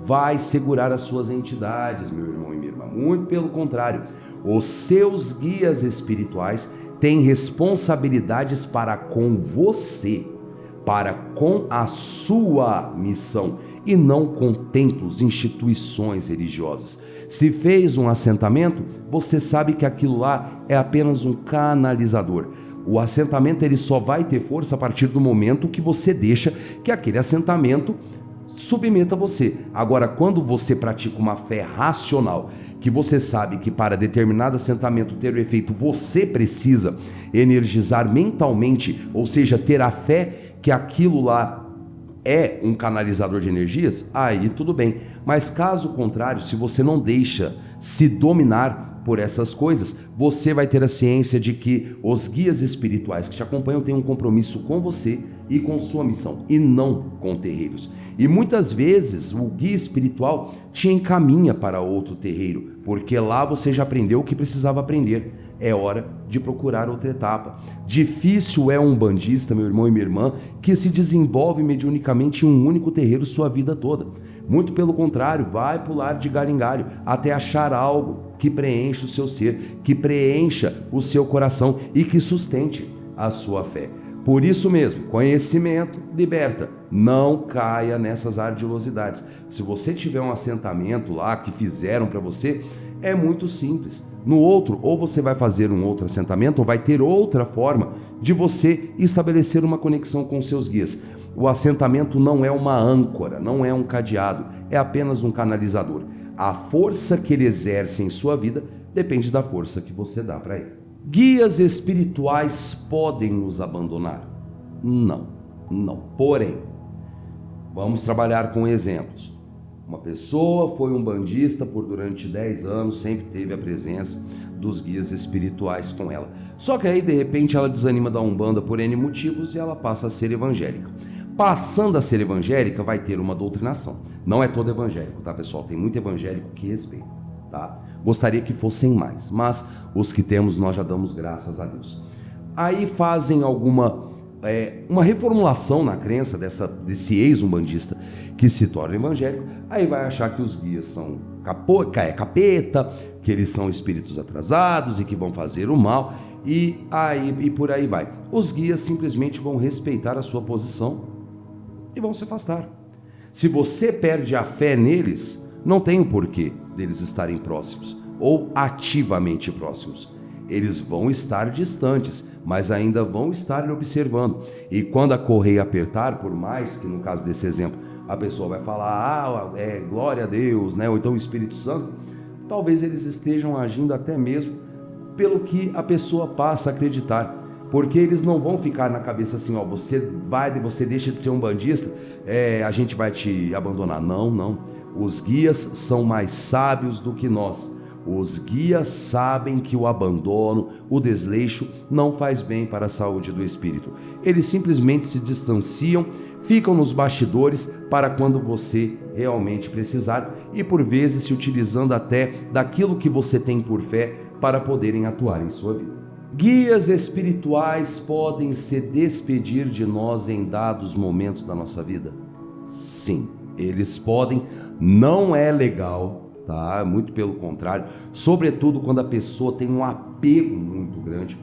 vai segurar as suas entidades, meu irmão e minha irmã. Muito pelo contrário. Os seus guias espirituais tem responsabilidades para com você, para com a sua missão, e não com templos, instituições religiosas. Se fez um assentamento, você sabe que aquilo lá é apenas um canalizador. O assentamento ele só vai ter força a partir do momento que você deixa que aquele assentamento submeta você. Agora, quando você pratica uma fé racional, que você sabe que para determinado assentamento ter o efeito, você precisa energizar mentalmente, ou seja, ter a fé que aquilo lá é um canalizador de energias, aí tudo bem. Mas caso contrário, se você não deixa se dominar por essas coisas, você vai ter a ciência de que os guias espirituais que te acompanham têm um compromisso com você e com sua missão, e não com terreiros. E muitas vezes o guia espiritual te encaminha para outro terreiro, porque lá você já aprendeu o que precisava aprender. É hora de procurar outra etapa. Difícil é um bandista, meu irmão e minha irmã, que se desenvolve mediunicamente em um único terreiro sua vida toda. Muito pelo contrário, vai pular de galho em galho até achar algo que preencha o seu ser, que preencha o seu coração e que sustente a sua fé. Por isso mesmo, conhecimento liberta. Não caia nessas ardilosidades. Se você tiver um assentamento lá que fizeram para você, é muito simples. No outro, ou você vai fazer um outro assentamento, ou vai ter outra forma de você estabelecer uma conexão com seus guias. O assentamento não é uma âncora, não é um cadeado, é apenas um canalizador. A força que ele exerce em sua vida depende da força que você dá para ele. Guias espirituais podem nos abandonar? Não. Porém, vamos trabalhar com exemplos. Uma pessoa foi um bandista durante 10 anos, sempre teve a presença dos guias espirituais com ela. Só que aí, de repente, ela desanima da Umbanda por N motivos e ela passa a ser evangélica. Passando a ser evangélica, vai ter uma doutrinação. Não é todo evangélico, tá, pessoal? Tem muito evangélico que respeita, tá? Gostaria que fossem mais, mas os que temos nós já damos graças a Deus. Aí fazem uma reformulação na crença desse ex-umbandista que se torna evangélico, aí vai achar que os guias são capeta, que eles são espíritos atrasados e que vão fazer o mal, e por aí vai. Os guias simplesmente vão respeitar a sua posição e vão se afastar. Se você perde a fé neles, não tem o porquê deles estarem próximos ou ativamente próximos. Eles vão estar distantes, mas ainda vão estar lhe observando. E quando a correia apertar, por mais que no caso desse exemplo a pessoa vai falar, glória a Deus, né? Ou então o Espírito Santo, talvez eles estejam agindo até mesmo pelo que a pessoa passa a acreditar. Porque eles não vão ficar na cabeça assim, você deixa de ser um bandista, a gente vai te abandonar. Não. Os guias são mais sábios do que nós. Os guias sabem que o abandono, o desleixo não faz bem para a saúde do espírito. Eles simplesmente se distanciam, ficam nos bastidores para quando você realmente precisar e por vezes se utilizando até daquilo que você tem por fé para poderem atuar em sua vida. Guias espirituais podem se despedir de nós em dados momentos da nossa vida? Sim, eles podem. Não é legal, tá? Muito pelo contrário, sobretudo quando a pessoa tem um apego muito grande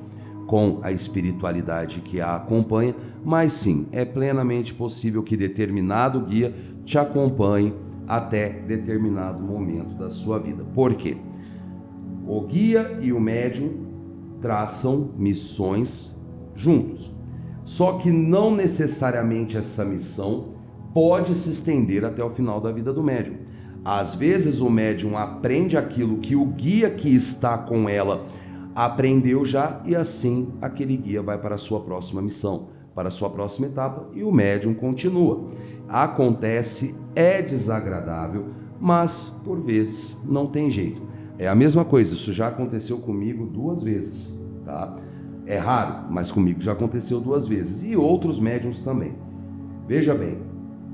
com a espiritualidade que a acompanha, mas sim, é plenamente possível que determinado guia te acompanhe até determinado momento da sua vida. Por quê? O guia e o médium traçam missões juntos. Só que não necessariamente essa missão pode se estender até o final da vida do médium. Às vezes o médium aprende aquilo que o guia que está com ela aprendeu já e assim aquele guia vai para a sua próxima missão, para a sua próxima etapa e o médium continua. Acontece, é desagradável, mas por vezes não tem jeito. É a mesma coisa, isso já aconteceu comigo 2 vezes, tá? É raro, mas comigo já aconteceu 2 vezes e outros médiuns também. Veja bem,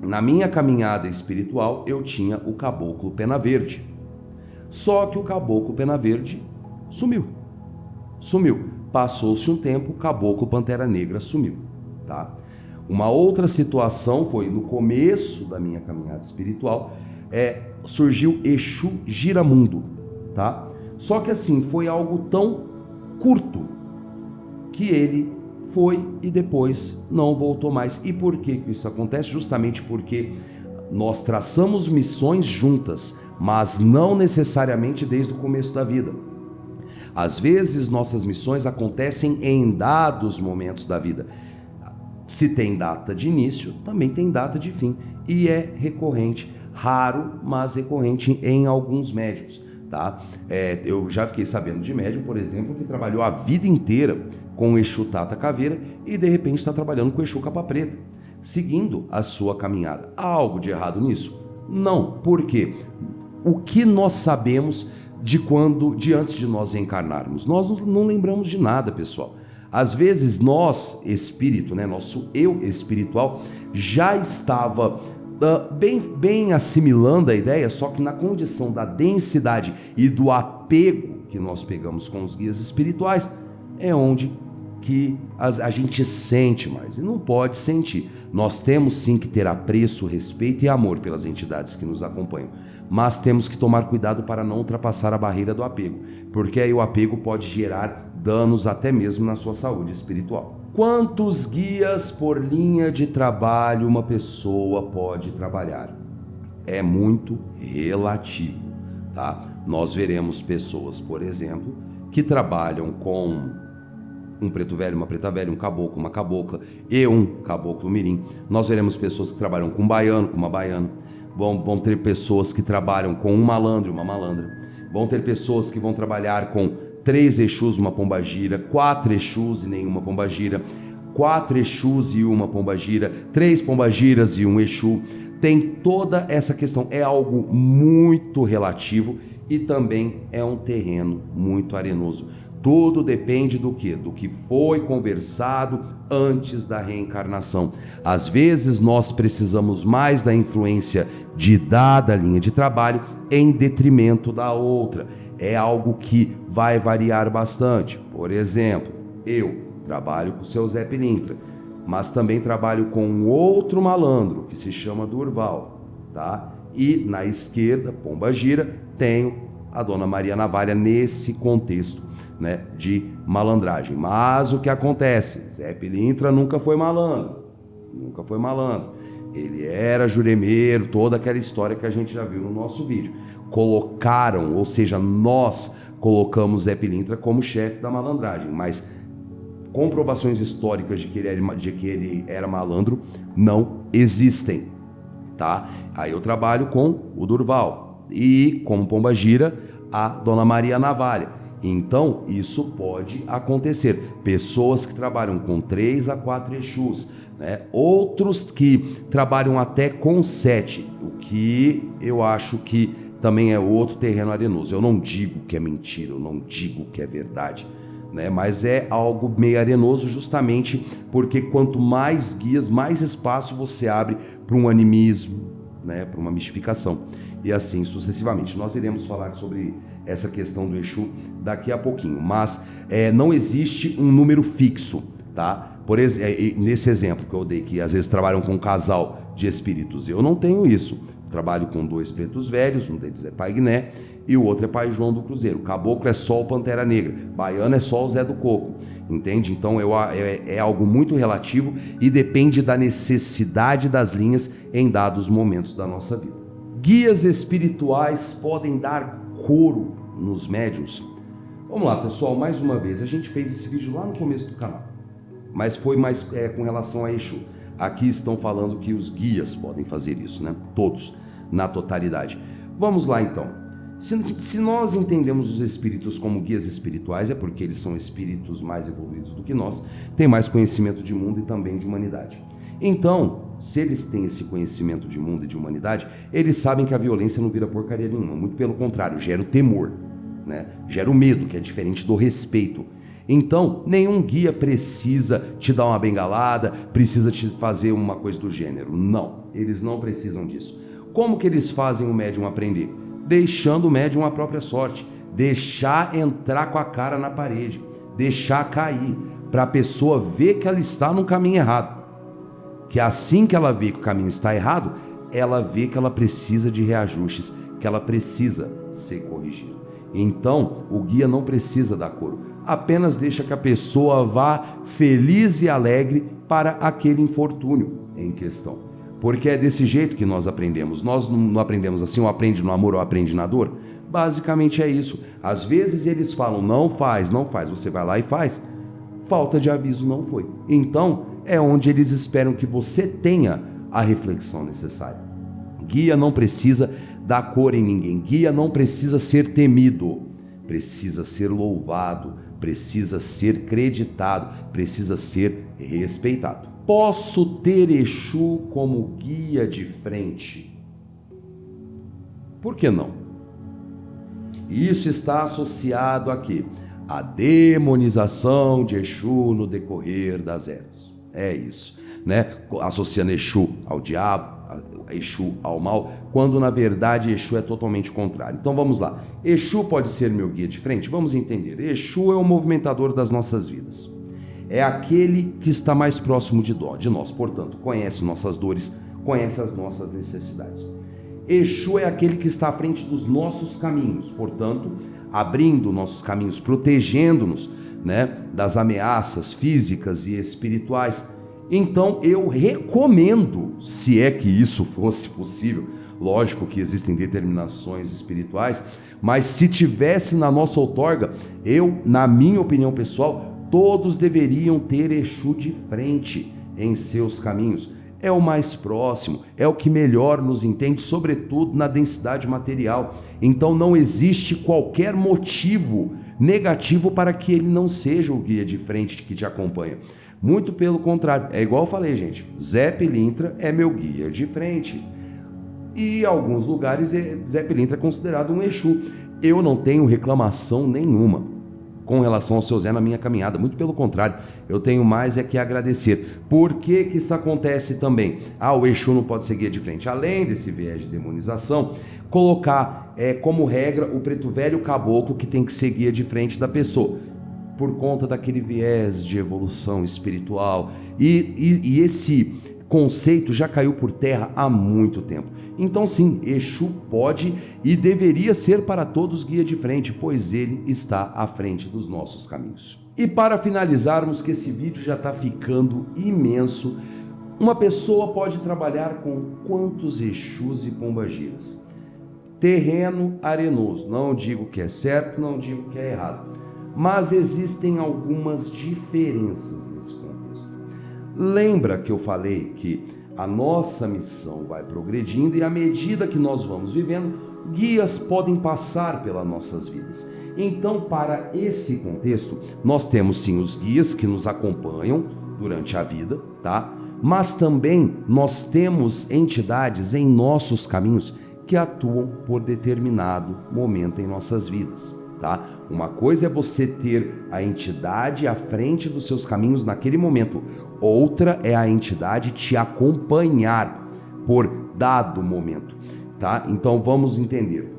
na minha caminhada espiritual eu tinha o caboclo Pena Verde. Só que o caboclo Pena Verde sumiu. Passou-se um tempo, o caboclo Pantera Negra sumiu, tá? Uma outra situação foi no começo da minha caminhada espiritual, surgiu Exu Giramundo, tá? Só que assim, foi algo tão curto que ele foi e depois não voltou mais. E por que isso acontece? Justamente porque nós traçamos missões juntas, mas não necessariamente desde o começo da vida. Às vezes nossas missões acontecem em dados momentos da vida. Se tem data de início, também tem data de fim. E é recorrente, raro, mas recorrente em alguns médiuns. Tá? Eu já fiquei sabendo de médium, por exemplo, que trabalhou a vida inteira com o Exu Tata Caveira e de repente está trabalhando com o Exu Capa Preta, seguindo a sua caminhada. Há algo de errado nisso? Não. Por quê? O que nós sabemos de antes de nós reencarnarmos? Nós não lembramos de nada, pessoal. Às vezes nós, espírito, nosso eu espiritual, já estava bem assimilando a ideia, só que na condição da densidade e do apego que nós pegamos com os guias espirituais, é onde que a gente sente mais, e não pode sentir. Nós temos sim que ter apreço, respeito e amor pelas entidades que nos acompanham, mas temos que tomar cuidado para não ultrapassar a barreira do apego, porque aí o apego pode gerar danos até mesmo na sua saúde espiritual. Quantos guias por linha de trabalho uma pessoa pode trabalhar? É muito relativo, tá? Nós veremos pessoas, por exemplo, que trabalham com um preto velho, uma preta velha, um caboclo, uma cabocla e um caboclo mirim. Nós veremos pessoas que trabalham com um baiano, com uma baiana. Vão ter pessoas que trabalham com um malandro e uma malandra. Vão ter pessoas que vão trabalhar com 3 Exus, uma pombagira, 4 Exus e nenhuma pombagira, 4 Exus e uma pombagira, 3 pombagiras e um Exu. Tem toda essa questão, é algo muito relativo e também é um terreno muito arenoso. Tudo depende do quê? Do que foi conversado antes da reencarnação. Às vezes nós precisamos mais da influência de dada linha de trabalho em detrimento da outra. É algo que vai variar bastante. Por exemplo, eu trabalho com o seu Zé Pilintra, mas também trabalho com um outro malandro que se chama Durval, tá? E na esquerda, pombagira, tenho a Dona Maria Navalha nesse contexto, de malandragem. Mas o que acontece? Zé Pilintra nunca foi malandro. Ele era juremeiro, toda aquela história que a gente já viu no nosso vídeo. Colocaram, ou seja, nós colocamos Zé Pilintra como chefe da malandragem, mas comprovações históricas de que ele era malandro não existem, tá? Aí eu trabalho com o Durval e, como pombagira, a Dona Maria Navalha. Então, isso pode acontecer. Pessoas que trabalham com 3 a 4 Exus, outros que trabalham até com 7, o que eu acho que também é outro terreno arenoso. Eu não digo que é mentira, eu não digo que é verdade, mas é algo meio arenoso justamente porque quanto mais guias, mais espaço você abre para um animismo, para uma mistificação e assim sucessivamente. Nós iremos falar sobre essa questão do Exu daqui a pouquinho, mas não existe um número fixo, tá? Por exemplo, nesse exemplo que eu dei, que às vezes trabalham com um casal de espíritos, eu não tenho isso. Trabalho com 2 pretos velhos, um deles é Pai Guiné e o outro é Pai João do Cruzeiro. Caboclo é só o Pantera Negra, baiano é só o Zé do Coco, entende? Então é algo muito relativo e depende da necessidade das linhas em dados momentos da nossa vida. Guias espirituais podem dar coro nos médiuns? Vamos lá, pessoal, mais uma vez, a gente fez esse vídeo lá no começo do canal, mas foi mais com relação a Exu. Aqui estão falando que os guias podem fazer isso, todos, na totalidade. Vamos lá então. Se nós entendemos os espíritos como guias espirituais, é porque eles são espíritos mais evoluídos do que nós, têm mais conhecimento de mundo e também de humanidade. Então, se eles têm esse conhecimento de mundo e de humanidade, eles sabem que a violência não vira porcaria nenhuma, muito pelo contrário, gera o temor, gera o medo, que é diferente do respeito. Então, nenhum guia precisa te dar uma bengalada, precisa te fazer uma coisa do gênero. Não, eles não precisam disso. Como que eles fazem o médium aprender? Deixando o médium à própria sorte, deixar entrar com a cara na parede, deixar cair, para a pessoa ver que ela está no caminho errado. Que assim que ela vê que o caminho está errado, ela vê que ela precisa de reajustes, que ela precisa ser corrigida. Então, o guia não precisa dar coro. apenas deixa que a pessoa vá feliz e alegre para aquele infortúnio em questão. Porque é desse jeito que nós aprendemos. Nós não aprendemos assim, ou aprende no amor ou aprende na dor. Basicamente é isso. Às vezes eles falam, não faz, você vai lá e faz. Falta de aviso não foi. Então é onde eles esperam que você tenha a reflexão necessária. Guia não precisa dar cor em ninguém. Guia não precisa ser temido. Precisa ser louvado, precisa ser creditado, precisa ser respeitado. Posso ter Exu como guia de frente? Por que não? Isso está associado a quê? A demonização de Exu no decorrer das eras. É isso, né? Associando Exu ao diabo, Exu ao mal, quando na verdade Exu é totalmente o contrário. Então vamos lá. Exu pode ser meu guia de frente? Vamos entender. Exu é o movimentador das nossas vidas. É aquele que está mais próximo de nós, portanto, conhece nossas dores, conhece as nossas necessidades. Exu é aquele que está à frente dos nossos caminhos, portanto, abrindo nossos caminhos, protegendo-nos, né, das ameaças físicas e espirituais. Então eu recomendo, se é que isso fosse possível, lógico que existem determinações espirituais, mas se tivesse na nossa outorga, na minha opinião pessoal, todos deveriam ter Exu de frente em seus caminhos. É o mais próximo, é o que melhor nos entende, sobretudo na densidade material. Então não existe qualquer motivo negativo para que ele não seja o guia de frente que te acompanha. Muito pelo contrário, é igual eu falei, gente, Zé Pilintra é meu guia de frente. E em alguns lugares Zé Pilintra é considerado um Exu. Eu não tenho reclamação nenhuma com relação ao seu Zé na minha caminhada, muito pelo contrário, eu tenho mais é que agradecer. Por que isso acontece também? O Exu não pode ser guia de frente. Além desse viés de demonização, colocar como regra o preto velho caboclo que tem que ser guia de frente da pessoa, por conta daquele viés de evolução espiritual, e esse conceito já caiu por terra há muito tempo. Então sim, Exu pode e deveria ser para todos guia de frente, pois ele está à frente dos nossos caminhos. E para finalizarmos, que esse vídeo já está ficando imenso, uma pessoa pode trabalhar com quantos Exus e pombagiras? Terreno arenoso, não digo que é certo, não digo que é errado, mas existem algumas diferenças nesse contexto. Lembra que eu falei que a nossa missão vai progredindo e à medida que nós vamos vivendo, guias podem passar pelas nossas vidas. Então, para esse contexto, nós temos sim os guias que nos acompanham durante a vida, tá? Mas também nós temos entidades em nossos caminhos que atuam por determinado momento em nossas vidas. Tá? Uma coisa é você ter a entidade à frente dos seus caminhos naquele momento, outra é a entidade te acompanhar por dado momento, tá? Então vamos entender.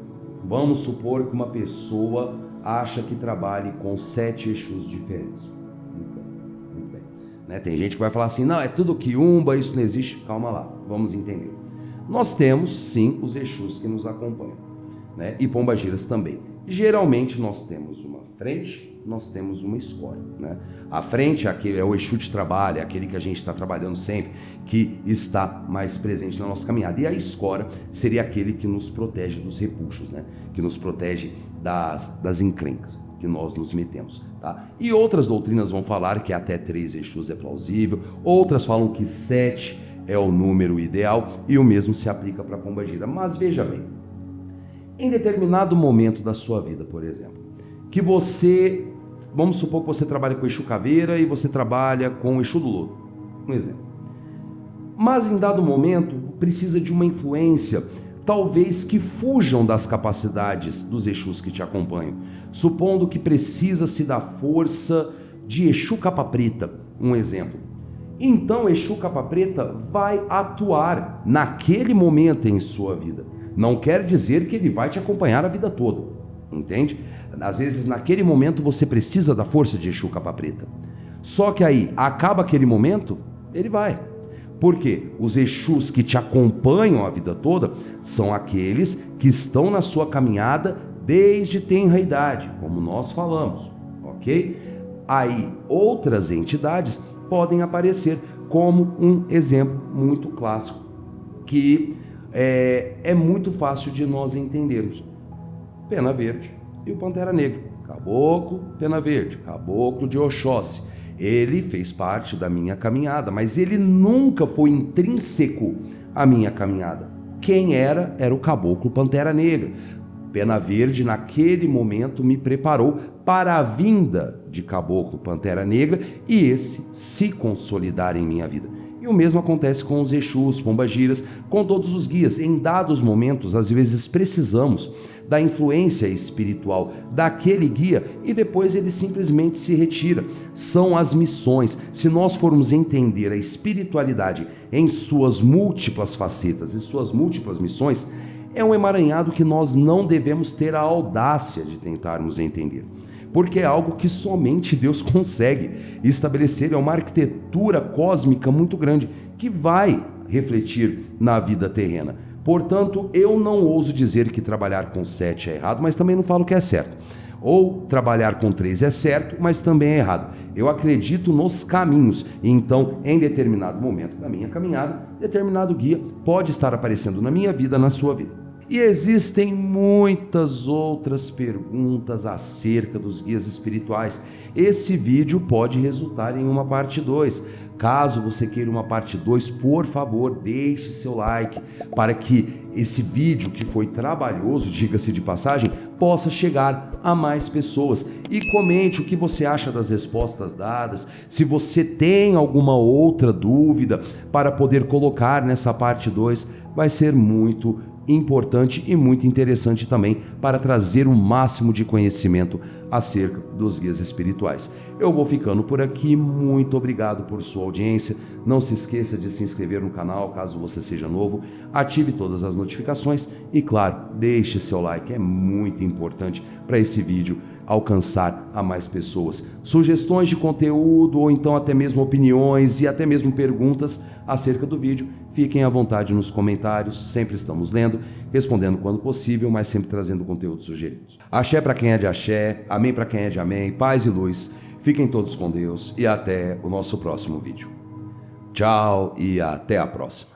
Vamos supor que uma pessoa acha que trabalhe com 7 Exus diferentes. Muito bem. Né? Tem gente que vai falar assim, não, é tudo quiumba, isso não existe. Calma lá, vamos entender. Nós temos sim os Exus que nos acompanham, né? E pombagiras também. Geralmente nós temos uma frente, nós temos uma escória, né? A frente é o Exu de trabalho, é aquele que a gente está trabalhando sempre, que está mais presente na nossa caminhada. E a escória seria aquele que nos protege dos repuxos, né? Que nos protege das encrencas que nós nos metemos, tá? E outras doutrinas vão falar que até 3 Exus é plausível, outras falam que 7 é o número ideal, e o mesmo se aplica para a pombagira. Mas veja bem, em determinado momento da sua vida, por exemplo, que você, vamos supor que você trabalha com Exu Caveira e você trabalha com Exu do Lodo, um exemplo. Mas em dado momento precisa de uma influência, talvez que fujam das capacidades dos Exus que te acompanham, supondo que precisa-se da força de Exu Capa Preta, um exemplo. Então Exu Capa Preta vai atuar naquele momento em sua vida. Não quer dizer que ele vai te acompanhar a vida toda, entende? Às vezes, naquele momento, você precisa da força de Exu Capa Preta. Só que aí, acaba aquele momento, ele vai. Porque os Exus que te acompanham a vida toda são aqueles que estão na sua caminhada desde tenra idade, como nós falamos, ok? Aí outras entidades podem aparecer como um exemplo muito clássico, que é muito fácil de nós entendermos. Pena Verde e o Pantera Negra. Caboclo, Pena Verde, Caboclo de Oxóssi. Ele fez parte da minha caminhada, mas ele nunca foi intrínseco à minha caminhada. Quem era o Caboclo Pantera Negra. Pena Verde, naquele momento, me preparou para a vinda de Caboclo Pantera Negra e esse se consolidar em minha vida. E o mesmo acontece com os Exus, Pombagiras, com todos os guias. Em dados momentos, às vezes precisamos da influência espiritual daquele guia e depois ele simplesmente se retira. São as missões. Se nós formos entender a espiritualidade em suas múltiplas facetas e suas múltiplas missões, é um emaranhado que nós não devemos ter a audácia de tentarmos entender, porque é algo que somente Deus consegue estabelecer. É uma arquitetura cósmica muito grande que vai refletir na vida terrena. Portanto, eu não ouso dizer que trabalhar com 7 é errado, mas também não falo que é certo. Ou trabalhar com 3 é certo, mas também é errado. Eu acredito nos caminhos, então, em determinado momento da minha caminhada, determinado guia pode estar aparecendo na minha vida, na sua vida. E existem muitas outras perguntas acerca dos guias espirituais. Esse vídeo pode resultar em uma parte 2. Caso você queira uma parte 2, por favor, deixe seu like para que esse vídeo, que foi trabalhoso, diga-se de passagem, possa chegar a mais pessoas. E comente o que você acha das respostas dadas, se você tem alguma outra dúvida para poder colocar nessa parte 2, vai ser muito importante e muito interessante também para trazer o máximo de conhecimento acerca dos guias espirituais. Eu vou ficando por aqui, muito obrigado por sua audiência. Não se esqueça de se inscrever no canal caso você seja novo, ative todas as notificações e, claro, deixe seu like, é muito importante para esse vídeo alcançar a mais pessoas. Sugestões de conteúdo ou então até mesmo opiniões e até mesmo perguntas acerca do vídeo, fiquem à vontade nos comentários, sempre estamos lendo, respondendo quando possível, mas sempre trazendo conteúdos sugeridos. Axé para quem é de axé, amém para quem é de amém, paz e luz, fiquem todos com Deus e até o nosso próximo vídeo. Tchau e até a próxima.